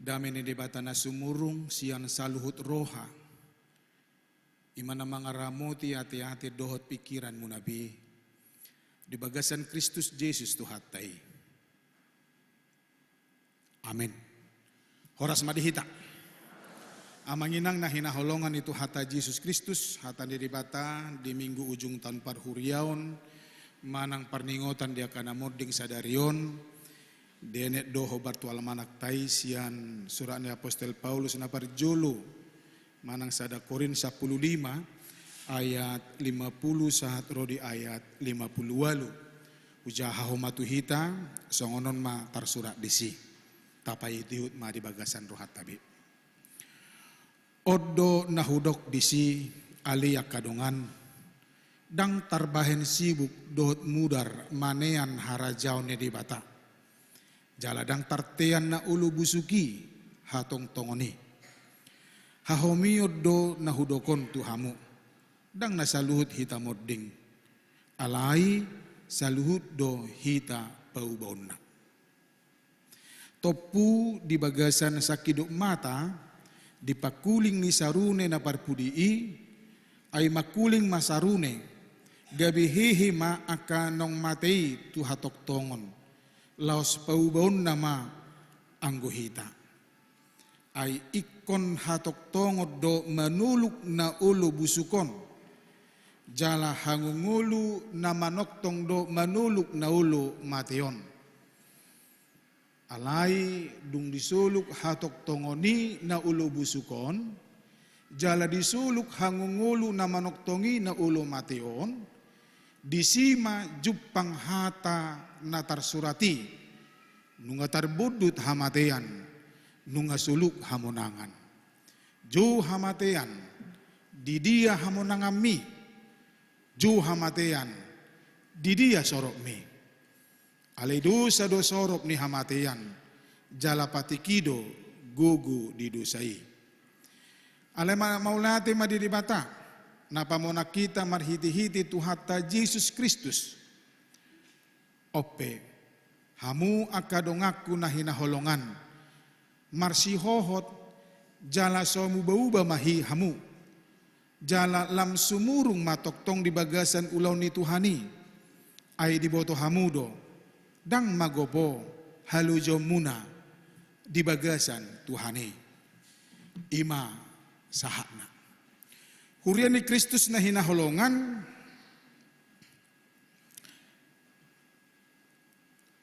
Damene debata na sumurung sian saluhut roha. Imana mangaramoti hati-hati dohot pikiran munabi. Di bagasan Kristus Yesus Tuhatai. Amin. Horas madihita. Amanginang na hinaholongan itu hata Yesus Kristus, hata debata di minggu ujung tahun parhuriaon, manang parningotan dia kana mording sadarion, denet doho bartual manak tai sian surat ni Apostel Paulus na parjolo, manang sada Korin 15 ayat 50 sahat rodi ayat 58. Ujaha homatuhita songonon ma tarsurat disi. Tapai tiut ma di bagasan rohat tabi. Odo nahudok disi alia kadongan dang tarbahen sibuk dohot mudar manean harajau ne di bata. Jaladang tartean na ulu busuki hatong tongoni. Hahomiod do nahudokon tuhamu dang nasaluhut hita modding. Alai saluhut do hita paubonna. Topu di bagasan sakiduk mata dipakuling ni sarune na parpudii ay makuling masarune gabihihi ma akanong matei tu hatok tongon laos paubon nama anggohita ay ikon hatok tongon do manuluk na ulo busukon jala hangungulu na manoktong do manuluk na ulo mateon. Alai dung disuluk hatok tongoni na ulo busukon, jala disuluk hangungulu na manoktongi na ulo mateon, disima jupang hata na tarsurati, nunga tarbudut hamatean, nunga suluk hamonangan. Ju hamatean, didia hamonangami, ju hamatean, didia sorok mi. Alai dosa do sorop ni hamatean, jala patikido gugu didusai. Alai maulate madidibata, napa mona kita marhiti-hiti tu hatta Yesus Kristus. Ope, hamu akadongaku na hinaholongan, marsihohot jala somu bauba mahi hamu, jala lam sumurung matoktong di bagasan ulau ni Tuhani, ay diboto hamudo. Dang magopo halujo muna di bagasan Tuhane ima sahakna. Hurian ni Kristus na hinaholongan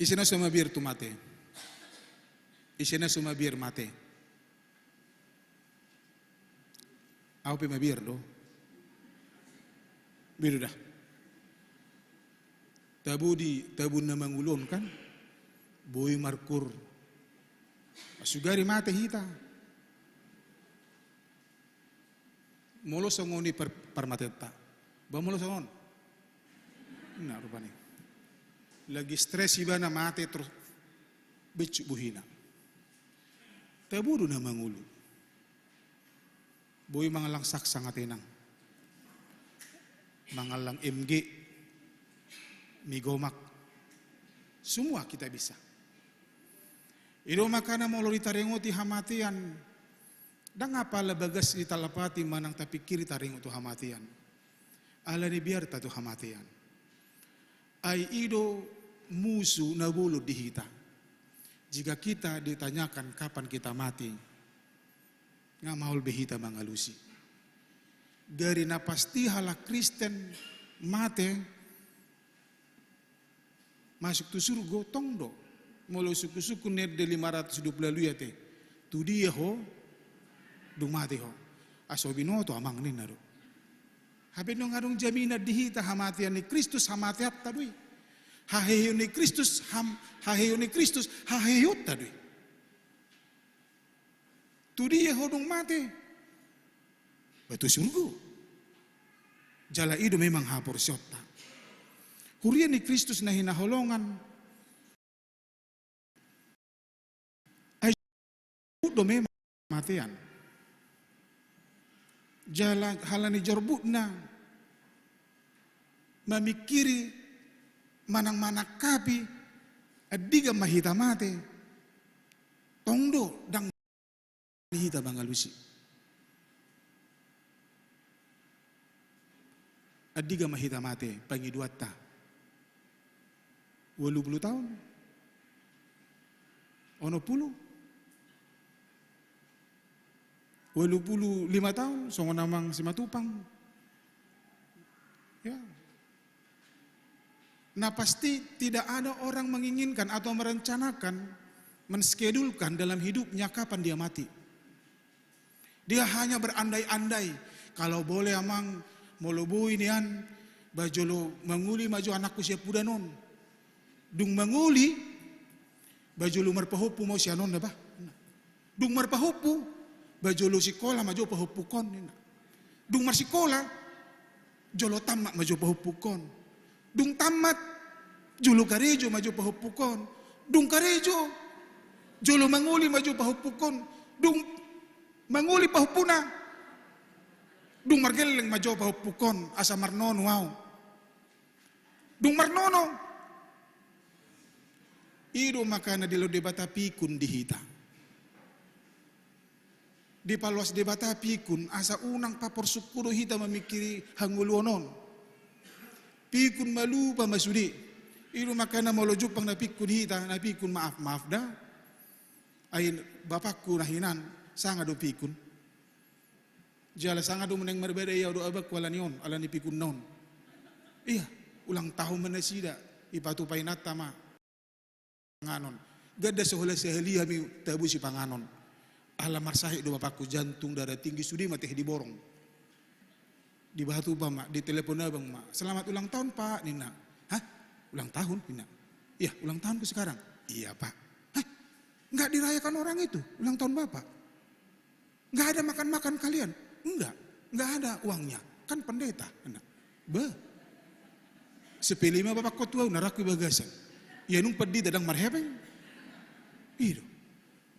isina sumabir tumate. Isina sumabir mate. Ako pimabir do. Biru dah. Tabun na mangulon kan, boy markur, sugari mate hita, molo sangoni parmateta, ba molo sangon, na rupani, lagi stres iba na mate terus becuk buhina, tabudo na mangulo, boy mangalang saksang atenang, mangalang MG. Migomak, semua kita bisa. Iro makana mau ditarengoti hamatian, dang apa bagas ditalapati manang tapi kiri tarengotu hamatian. Ala ni biar tatu hamatian. Ai ido musuh nabulu dihita. Jika kita ditanyakan kapan kita mati, nggak mau behita mangalusi. Dari napasti hala Kristen mate. Masuk tu surga tong do. Molo suku-suku ned de 520 lalu ya te. Tu dia ho dumati ho. Aso binoto amang ni naro. Habe no ngarung jamina dihita hamatian ni Kristus hamatiat tadui. Haheyo ni Kristus haheyo ni Kristus haheyo tadui. Tu dia ho dung mate. Batu surga. Jala ido memang hapor syota. Hurian ni Kristus na hinaholongan. Ay do memang matian. Jala halani jorbut na mamikiri manang-manak kapi adiga mahita mate. Tongdo dang hita bangalusi. Adiga mahita mate pangiduata. 80 tahun. Ono 85 tahun, songo namang si matupang. Ya. Nah pasti tidak ada orang menginginkan atau merencanakan, menskedulkan dalam hidupnya kapan dia mati. Dia hanya berandai-andai, kalau boleh amang molobui nian, bajolo menguli maju anakku siap pudanon. Dung menguli, bajolo marpahopu mau sianon na ba? Dung marpahopu, bajolo sikola maju pahopukon. Dung marsikola, jolo tamak maju pahopukon. Dung tamat, jolo karejo maju pahopukon. Dung karejo, jolo manguli maju pahopukon. Dung manguli pahopuna. Dung margeleng maju pahopukon asa marnono wow. Dung marnono. Iro makana dilo debata pikun dihita. Di paluas debata pikun asa unang papor sukuro hita memikiri hanguluonon. Pikun malu pa masudi. Iro makana molojupang na pikun hita, na pikun maaf da. Ay bapakku nahinan sanga do pikun. Jala sanga do meneng marbeda ya do abak wala nion ala ni pikun non. Iya, ulang tahun manasida ipatupay natama panganon. Gada sehola seheli kami tabu si panganon. Alamar sahih do bapakku jantung darah tinggi sudi mati di borong. Di batu pa mak, di telepon abang mak. Selamat ulang tahun pak Nina. Hah? Ulang tahun Nina? Iya ulang tahunku sekarang. Iya pak. Hah? Enggak dirayakan orang itu ulang tahun bapak. Enggak ada makan-makan kalian. Enggak ada uangnya. Kan pendeta. Sepelima bapak kotua naraku bagasan. Ya nung pedi dadang marhebeng. Itu.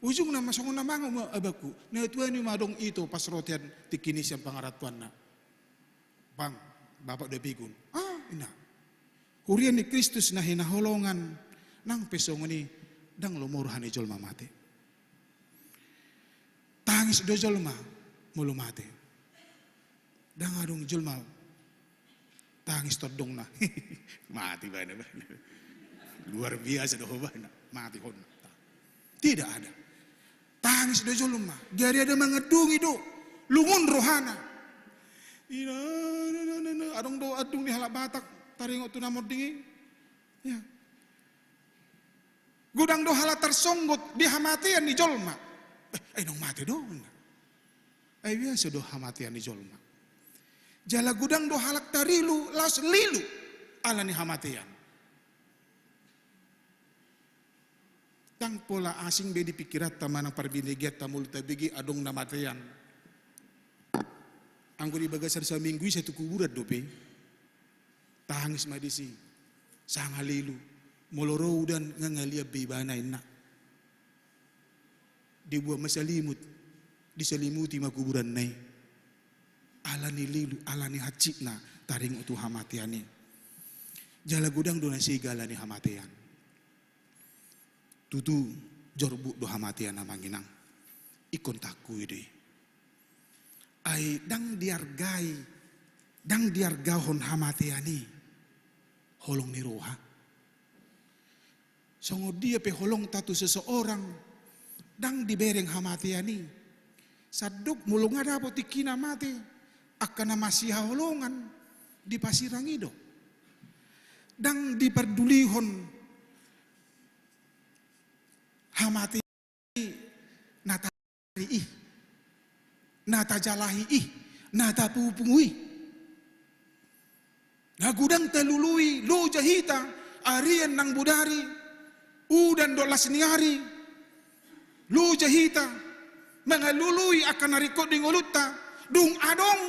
Ujung nama songon nama ngo abaku. Na tuan ni madong itu pas rotian tikinis yang pangaratuan na. Bang, bapak udah bigun. Ina. Kurian ni Kristus na hinaholongan nang pesong ni dang lomorhan ijol mamate. Tangis do jolma mulu mate. Dang adong jolma tangis todong na. Mati ba na ba? Luar biasa do ba na. Mati hon. Tidak ada. Tangis do jolma. Jari ada mengedungi do. Lungun rohana. Ina adong do adung ni halak batak taringo tu namod dingi. Ya. Gudang do halak tersonggot di hamatian di jolma. Nong mati do. Ay biasa do hamatian di jolma. Jala gudang do halak tarilu laos lilu ala ni hamatian. Tang pola asing be dipikirat tamanang parbiniget tamul tabigi adong namatian. Anggo di bagasan sa minggu sa tukuburat dope. Tangis madisi. Sangalilu. Moloro dan ngangaliab bibana ina. Dibuat masalimut. Disalimuti makuburan nai. Alani lilu, alani hacik na taring utu hamatiani. Jala gudang do nasigala ni hamatian. Tutu jorbu do hamatian na manginang. Ikon takui deh. Ay dang diargahon hamatiani holong ni roha. Songo dia pe holong tatu seseorang dang dibereng hamatiani saduk mulung ada po tikina mati akan masih holongan di pasirang ido dang diperdulihon hamatiani natari nata jalahi nata pupungui nagudang telului lo jahita arian nang budari udan dolas niari lo jahita mengalului akan narikot di ngoluta dung adong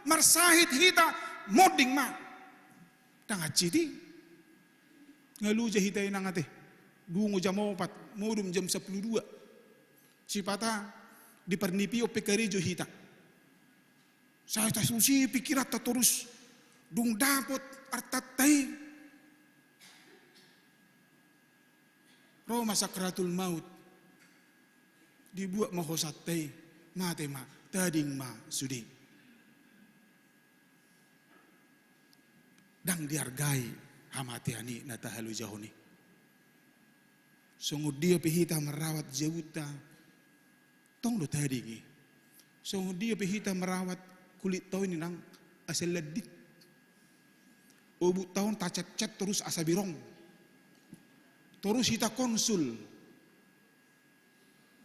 marsahit hita moding ma tang aciti ngalu jahita inang ate dungo jam 4 modum jam 12 sipata di pernipi o pekarejo hita. Saya tak susi pikirat tak terus dung dapot artatai. Roma sakratul maut dibuat mahosatai mate ma tading ma sudi. Dang dihargai hamatiani na tahalu jahoni. Sungguh dia pihita merawat jauta tong do tadingi. Sungguh dia pihita merawat kulit tau ini nang asal ledit. Obu tahun tacat-cat terus asa birong. Terus kita konsul.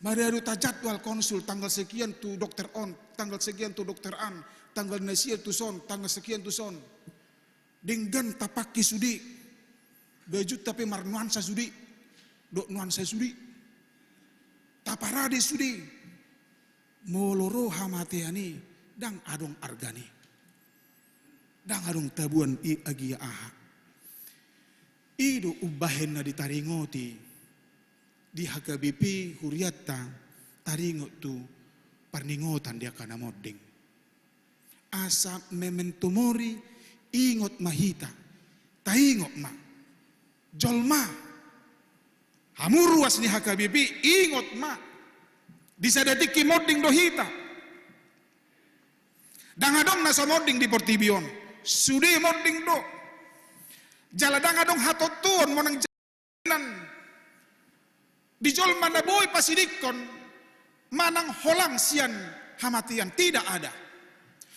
Mari ada jadwal konsul tanggal sekian tu dokter on, tanggal sekian tu dokter an, tanggal nasial tu son, tanggal sekian tu son. Dengan tapaki sudi, baju tapi mar nuansa sudi, dok nuansa sudi, taparade sudi, moloro hamatiani, dang adong argani, dang adong tabuan i agia aha. Ido ubahen na ditaringoti, di HKBP huriata taringot tu parningotan dia kana moding. Asa mementumori ingot mahita, taingot ma, jolma, hamuruas ni HKBP ingot ma, disadetiki moding dohita. Dangadong nasa moding di Portibion, sudi moding do. Jaladang adong hatotuon mo ng jalan. Di jolma na boy pasidikon, manang holang siyan hamatian, tidak ada.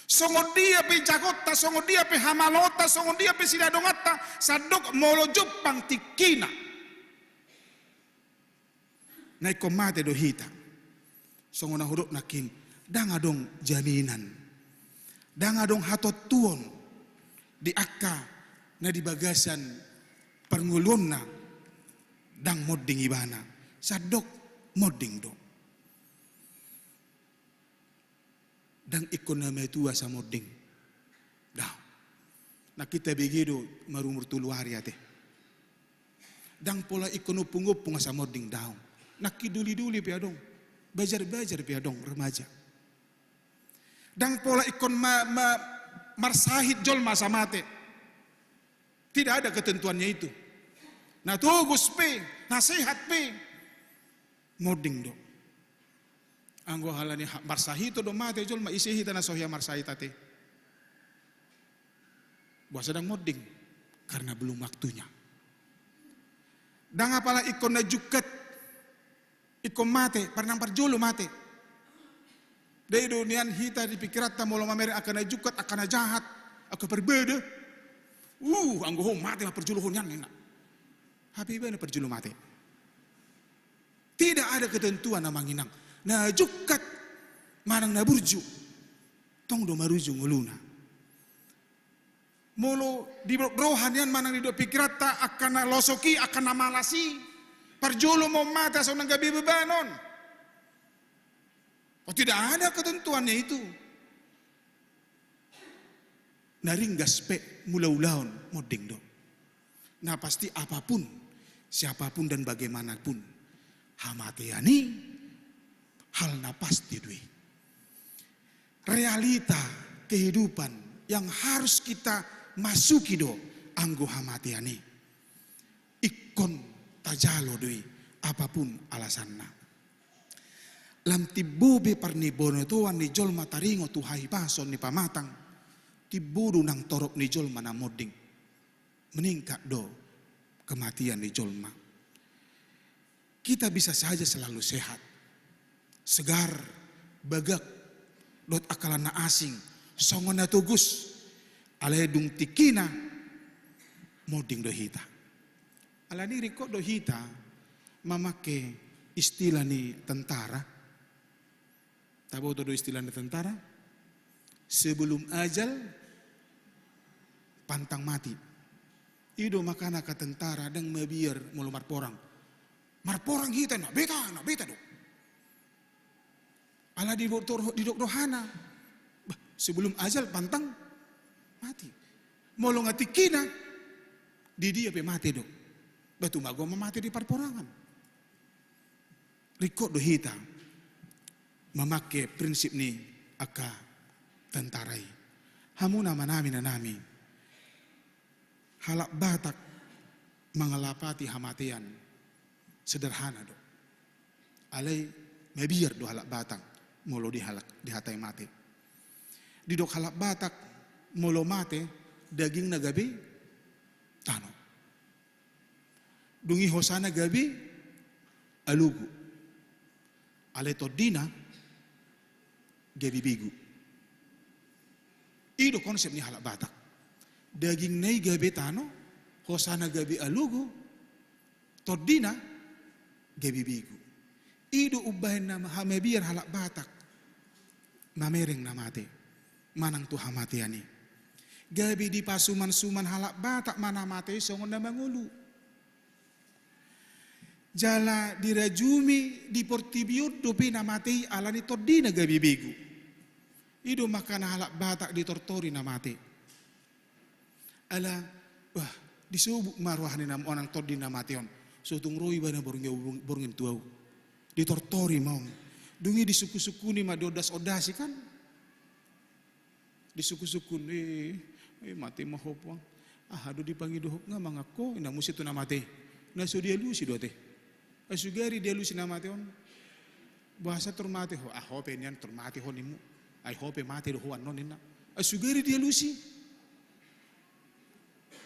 Songod dia pe jagota, songod dia pe hamalota, songod dia pe sinadongata, sadok molojop pang tikina. Nai komate dohita. Songod na huruk nakin, dangadong jaminan. Dangadong hatot tuon di akka na di bagasan pangulon na dang moding ibana. Sadok moding do. Dang ekonomi tua sa moding. Dah. Nakita begitu marumur tuluari ate. Dang pola ekonomi pungup sa moding daw. Nakiduli-duli piadong. Bajar-bajar piadong remaja. Dang pola ikon marsahit jol masa mate. Tidak ada ketentuannya itu. Nah tugus pe, nasihat pe. Moding do. Anggo halani marsahito do mate jol maisihita na sohya marsahitate. Buat sedang moding karena belum waktunya. Dang apala ikon na juket ikon mate, pernah parjolo mate. Dari dunian hita dipikirat ta molo mamere akan na juket akan na jahat, akan berbeda. Anggo ho mate ma perjolo honyan nina. Happy ba na perjolo mate. Tidak ada ketentuan na manginang. Na jukat manang naburju tong do maruju nguluna molo di rohan yan manang di do pikirata akan na losoki akan na malasi parjolo mo mata sa nang gabi bebanon. Tidak ada ketentuannya itu. Naringgas pe mulaulaon moding do. Nah pasti apapun siapapun dan bagaimanapun hamatiani hal na pasti dui. Realita kehidupan yang harus kita masuki do anggo hamatiani. Ikon tajalo dui apapun alasanna. Lam tibobe parnibono tuan ni jolma taringo tuhai pason ni pamatang. Tibudu nang torok ni jolma na moding. Meningkat do kematian ni jolma. Kita bisa saja selalu sehat. Segar, bagak, dot akalan na asing, songon na tugus, aledung tikina, moding dohita. Alani riko dohita, mamake istilah ni tentara. Tahu do istilah ni tentara? Sebelum ajal, pantang mati. Ido makana ka tentara dang mabiar mulu marporang. Marporang hita na beta do. Ala di dokter hana. Sebelum ajal pantang mati. Molong ati kina di dia pe mati do. Batu mago mati di parporangan. Riko do hita memakai prinsip ni aka tentarai. Hamuna manami na nami. Halak batak mengelapati hamatian sederhana do. Alai mebiar do halak batak. molo dihatai mate. Di dok halak batak molo mate daging na gabi tano. Dungi hosana gabi alugu. Ale todina gabi bigu. Ido konsep ni halak batak. Daging nai gabi tano, hosana gabi alugu, todina gabi bigu. Ido ubahin na hamabiar halak batak. Mamereng na mate. Manang tu hamatiani. Gabi di pasuman-suman halak batak mana mate songon na mangulu. Jala dirajumi di portibiut dopi na mate alani todina gabi bigu. Ido makana halak batak ditortori na mate. Ala, wah, disubuk marwah ni nam onang todina mate on. Sutung roi bana borngin tuau. Ditortori mau. Dungi disuku-sukuni madodas odasi kan. Disuku-sukun mati mahopang. Hado dipangi dohop nga mangako ina musi tu na mate. Naso dia lusi dote. Asugari dia lusi na mate on. Bahasa turmate ho ahope nian turmate ho nimu. Ai hope mate do ho anon nina. Asugari dia lusi.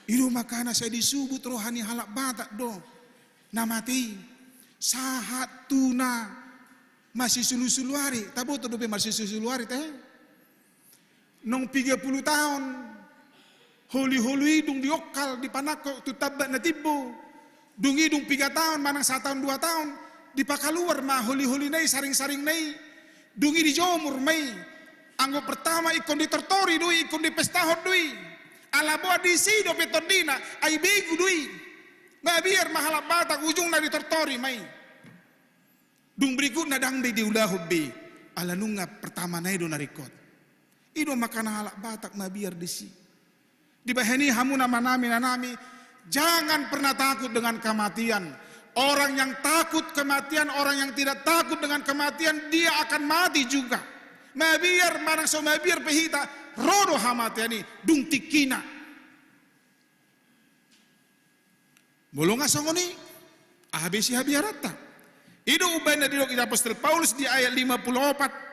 Iru makana saya disubut rohani halak batak do. Namati sahat tuna masih sulu-suluari. Tabo to dope masih sulu-suluari teh. Nong 30 tahun holi-holi dung diokal di panako tutabat na tibo. Dungi dung 3 tahun manang 1 tahun 2 tahun dipakaluar ma holi-holi nai saring-saring nai. Dungi di jomur mai. Anggo pertama ikon ditortori dui ikon di pestahot dui. Alabo disi do petodina ai begu dui. Nah biar mahalap batak ujung na ditortori mai. Dung berikut na dangbe diulah hubbi. Ala nunga pertama nai do narikot. Ido makana halak batak ma biar disi. Dibahani hamu nama nami. Jangan pernah takut dengan kematian. Orang yang takut kematian, orang yang tidak takut dengan kematian, dia akan mati juga. Mabiar marang so mabiar pehita rodo hamatiani dung tikina. Molonga songoni habisi habiarata. Ido ubaina di Apostol Paulus di ayat 54.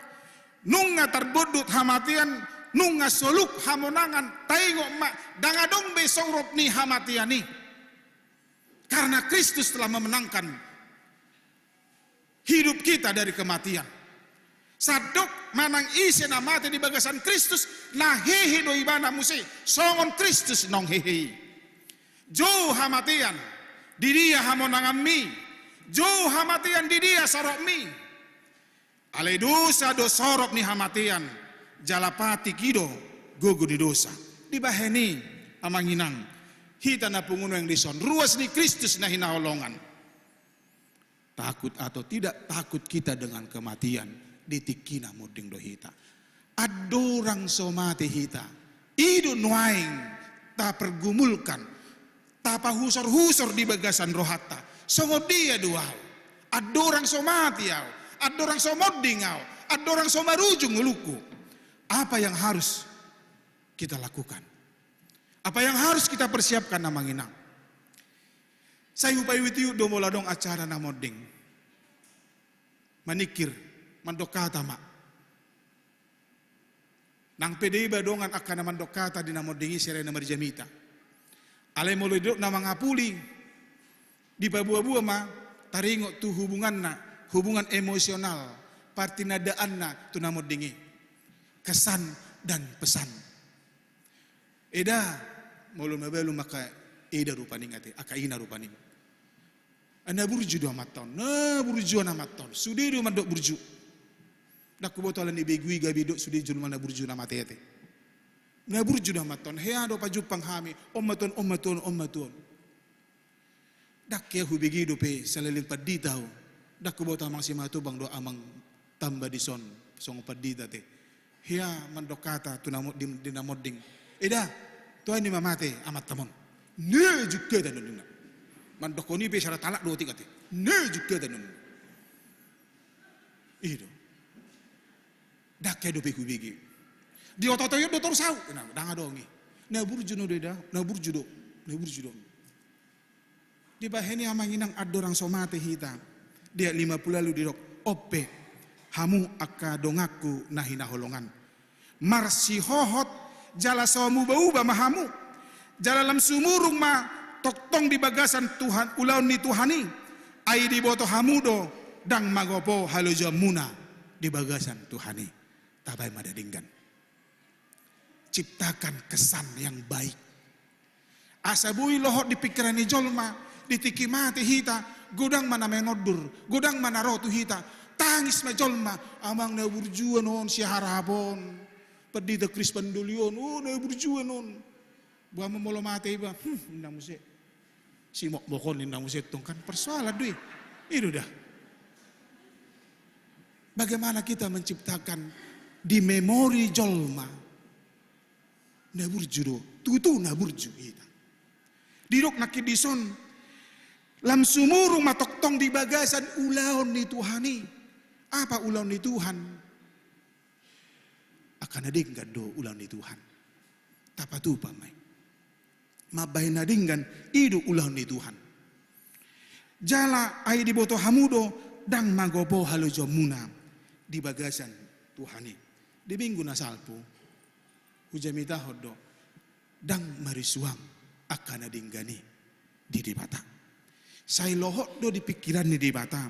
Nunga terbudut hamatian, nunga soluk hamonangan, taingok mak, dangadong besorop ni hamatiani. Karena Kristus telah memenangkan hidup kita dari kematian. Sadok manang isi na mati di bagasan Kristus, nah hehe do ibana musi, songon Kristus nong hehe. Jo hamatian, di dia hamonangan mi, jo hamatian di dia sorok mi. Ale dosa do sorok ni hamatian, jalapati kido gogo di dosa. Dibaheni amanginang, hita na punguno yang dison, ruas ni Kristus na hinaholongan. Takut atau tidak takut kita dengan kematian, ditikina moding do hita. Adorang somate hita, ido nuaing, ta pergumulkan, ta pahusor-husor di bagasan rohata. Songo dia duau, adorang somate yau. Adorang somoding ngau, adorang somarujung nguluku. Apa yang harus kita lakukan? Apa yang harus kita persiapkan namanginang? Saya upai witiu do moladong acara namoding. Manikir, mandokata mak. Nang PDI badongan akan namandokata di namodingi serena marjamita. Ale molodok namangapuli di babua-bua ma taringok tu hubungan na. Hubungan emosional, partinadaan na tunamod dingi. Kesan dan pesan. Eda, mulun mabelu maka eda rupaning ate, akaina rupaning. Ana burju do amaton, na burju na amaton. Sudi do mandok burju. Dak botolan ibegui gabi dok sudi jul mana burju na mate ate. Na burju do amaton, hea do pajupang hami, ommaton. Dak ya hubigi do pe salalil paditao. Dak kubota mang si matubang do amang tamba dison song padita te. Hia mandokata tunamod dinamoding. Eda tuai ni mamate amat tamon. Ne juga danunna. Mandokoni be syarat talak do tigate. Ne juga danunna. Ido. Dak kedo be kubigi. Di ototoyo do tor sau. Nah, danga dongi. Na burju no deda, na burju do. Di baheni amanginang adorang somate hita. Dia 50 lalu dirok ope hamu akka dongaku nahina holongan. Marsi hohot jala somu bauba mahamu. Jala lam sumurung ma toktong di bagasan Tuhan ulaun ni Tuhani. Ai di boto hamudo dang magopo halojo muna di bagasan Tuhani. Tabay madadinggan. Ciptakan kesan yang baik. Asabui lohot di pikiran ni jolma, ditiki mati hita, godang mana menodur, godang mana rotu hita, tangis me jolma, amang na burjuan on si harapon, pedi de kris pandulion, na burjuan on, buah memolo mati iba, indang musik, si mok bokon indang musik tong kan persoalan dui, itu dah. Bagaimana kita menciptakan di memori jolma, na burjudo, tutu na burju hita. Dirok nakidison lam sumurung matoktong di bagasan ulaon ni Tuhani. Apa ulaon ni Tuhan? Akan nadinggan do ulaon ni Tuhan. Tapatu pamay. Mabay nadinggan idu ulaon ni Tuhan. Jala ay di boto hamudo dang magopo halojo muna di bagasan Tuhani. Di minggu nasalpo hujamita hodo dang marisuang akan nadinggani di dibata. Saya lohot do di pikiran ni dibata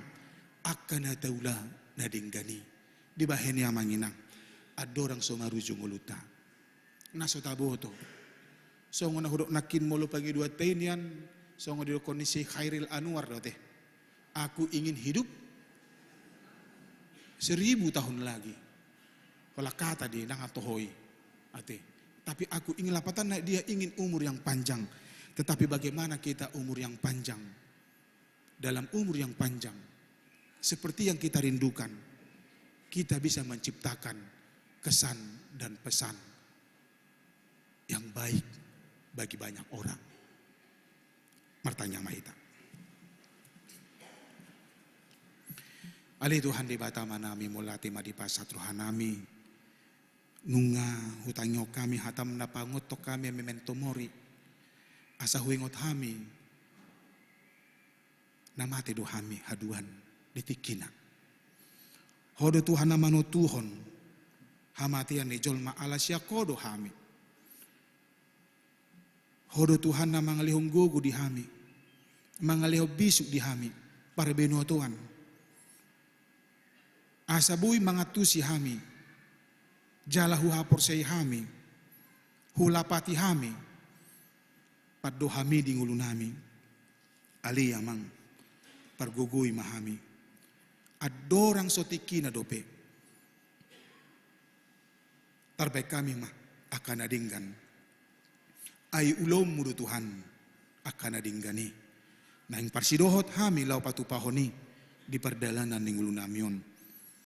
akan nataula nadinggani di baheni amanginang adorang somarujung uluta naso taboto songo na hudok nakin molo pagi dua tenian songo di kondisi Khairil Anwar dote aku ingin hidup 1000 tahun lagi wala kata di nang atohoi ate. Tapi aku ingin lapatan, dia ingin umur yang panjang. Tetapi bagaimana kita umur yang panjang? Dalam umur yang panjang, seperti yang kita rindukan, kita bisa menciptakan kesan dan pesan yang baik bagi banyak orang. Martanya mahita. Ali Tuhan di bata manami mulati madipasat rohanami. Nunga hutangyo kami hatam na pangot to kami memento mori asa huingot hami namate do hami haduan ditikina hodo Tuhan na manutuhon hamatian ni jolma alasya kodo hami hodo Tuhan na mangalihong gugu di hami mangalihong bisuk di hami para benuatuan asa bui mangatusi hami jala huhapor say hami, hulapati hami, paddo hami di ngulo nami, ali amang parguguy mahami, adorang sotiki na dope, tarbay kami ma akan nadinggan, ay ulom mudo Tuhan akan nadinggani, naing parsidohot hami lau patupahoni di perdalanan ni ngulo namion.